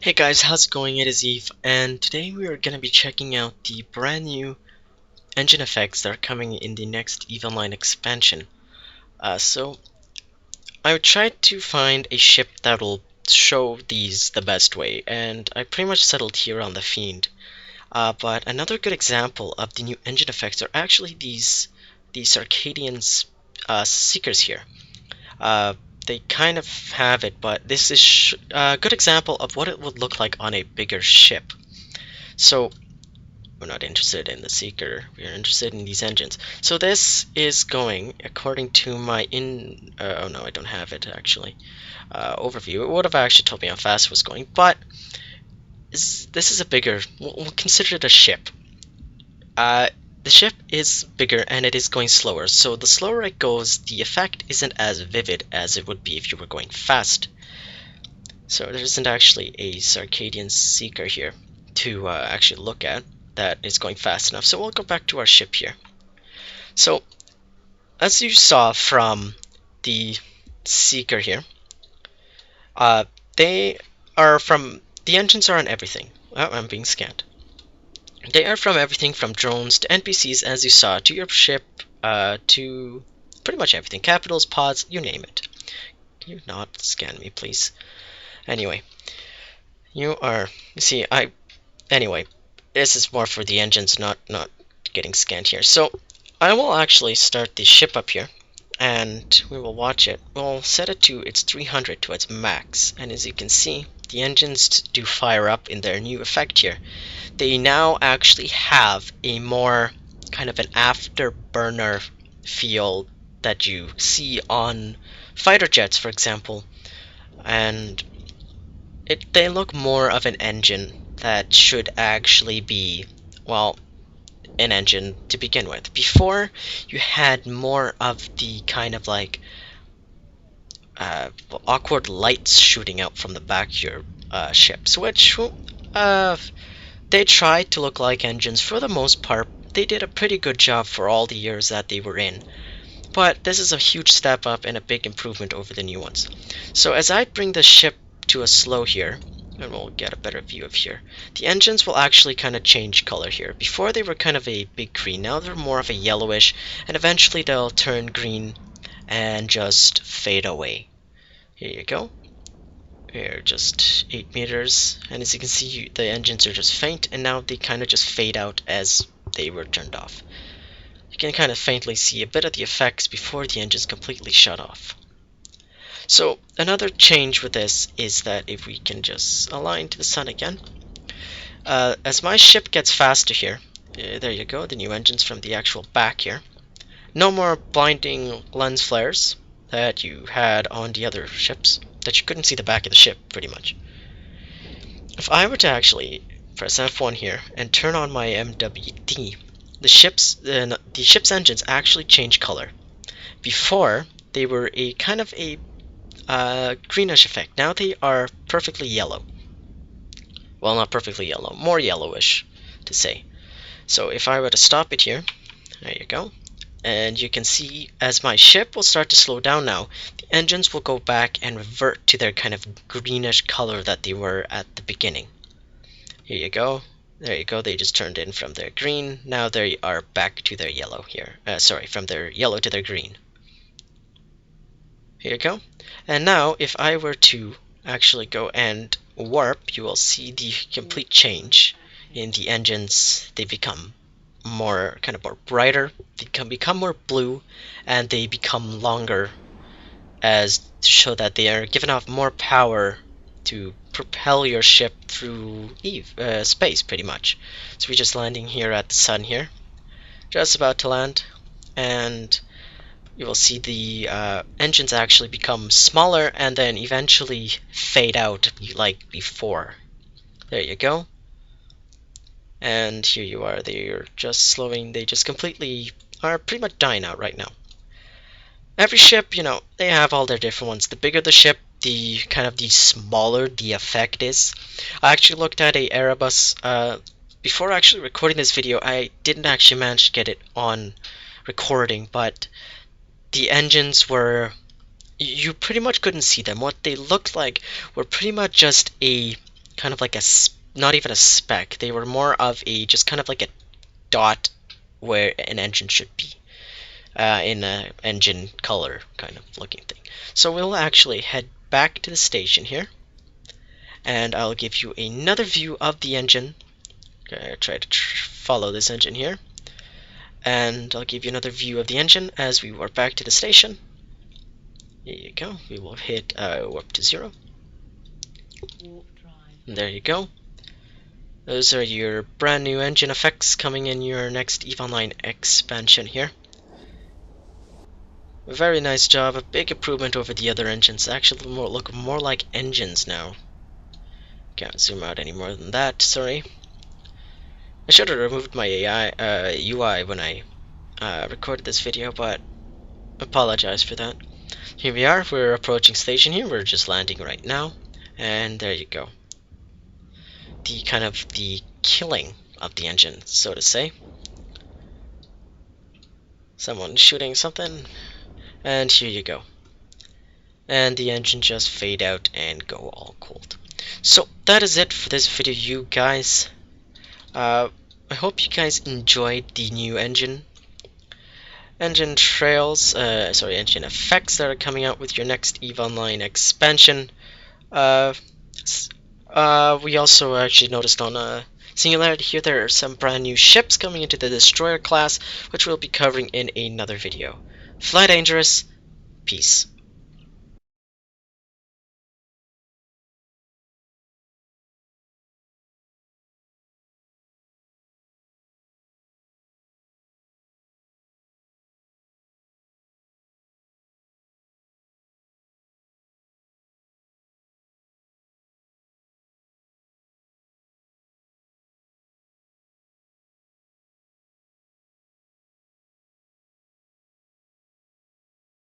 Hey guys, how's it going? It is Eve, and today we are going to be checking out the brand new engine effects that are coming in the next EVE Online expansion. So I tried to find a ship that'll show these the best way, and I pretty much settled here on the Fiend. But another good example of the new engine effects are actually these Arcadian Seekers here. Uh, they kind of have it, but this is a good example of what it would look like on a bigger ship. So we're not interested in the Seeker, we're interested in these engines. So this is going according to my oh no, I don't have it actually, overview. It would have actually told me how fast it was going, but this is a bigger, we'll consider it a ship. The ship is bigger and it is going slower, so the slower it goes, the effect isn't as vivid as it would be if you were going fast. So there isn't actually a Circadian Seeker here to actually look at that is going fast enough. So we'll go back to our ship here. So as you saw from the Seeker here, they are from, the engines are on everything. Oh, I'm being scanned. They are from everything from drones to NPCs, as you saw, to your ship, to pretty much everything. Capitals, pods, you name it. Can you not scan me, please? Anyway, you see, anyway, this is more for the engines, not getting scanned here. So I will actually start the ship up here, and we will watch it. We'll set it to its 300 to its max, and as you can see, the engines do fire up in their new effect here. They now actually have a more kind of an afterburner feel that you see on fighter jets, for example, and they look more of an engine that should actually be, well, an engine to begin with. Before, you had more of the kind of like awkward lights shooting out from the back of your ships, which they tried to look like engines for the most part. They did a pretty good job for all the years that they were in. But this is a huge step up and a big improvement over the new ones. So as I bring the ship to a slow here, and we'll get a better view of here, the engines will actually kind of change color here. Before they were kind of a big green, now they're more of a yellowish, and eventually they'll turn green and just fade away. Here you go. Here, just 8 meters, and as you can see, the engines are just faint, and now they kind of just fade out as they were turned off. You can kind of faintly see a bit of the effects before the engines completely shut off. So another change with this is that if we can just align to the sun again, as my ship gets faster here, there you go, the new engines from the actual back here. No more blinding lens flares that you had on the other ships, that you couldn't see the back of the ship pretty much. If I were to actually press F1 here and turn on my MWD, the ship's engines actually change color. Before, they were a kind of a greenish effect. Now they are perfectly yellow. Well, not perfectly yellow, more yellowish to say. So if I were to stop it here, there you go, and you can see as my ship will start to slow down now, the engines will go back and revert to their kind of greenish color that they were at the beginning. Here you go. There you go, they just turned in from their green, now they are back to their yellow here. Sorry, from their yellow to their green. Here you go. And now, if I were to actually go and warp, you will see the complete change in the engines. They become more, kind of more brighter, they can become more blue, and they become longer as to show that they are given off more power to propel your ship through space, pretty much. So we're just landing here at the sun here, just about to land, and you will see the engines actually become smaller and then eventually fade out like before. There you go. And here you are, they're just slowing, they just completely are pretty much dying out right now. Every ship, you know, they have all their different ones. The bigger the ship, the kind of the smaller the effect is. I actually looked at a Erebus before actually recording this video. I didn't actually manage to get it on recording, but the engines were, you pretty much couldn't see them. What they looked like were pretty much just a kind of like not even a speck. They were more of a just kind of like a dot where an engine should be, in a engine color kind of looking thing. So we'll actually head back to the station here, and I'll give you another view of the engine. Okay, try to follow this engine here, and I'll give you another view of the engine as we warp back to the station. Here you go. We will hit warp to 0. There you go. Those are your brand new engine effects coming in your next EVE Online expansion here. Very nice job, a big improvement over the other engines. Actually look more like engines now. Can't zoom out any more than that, sorry. I should have removed my UI when I recorded this video, but apologize for that. Here we are, we're approaching station here, we're just landing right now, and there you go. The kind of the killing of the engine, so to say. Someone shooting something, and here you go. And the engine just fade out and go all cold. So that is it for this video, you guys. I hope you guys enjoyed the new engine trails, engine effects that are coming out with your next EVE Online expansion. We also actually noticed on Singularity here there are some brand new ships coming into the Destroyer class, which we'll be covering in another video. Fly dangerous, peace.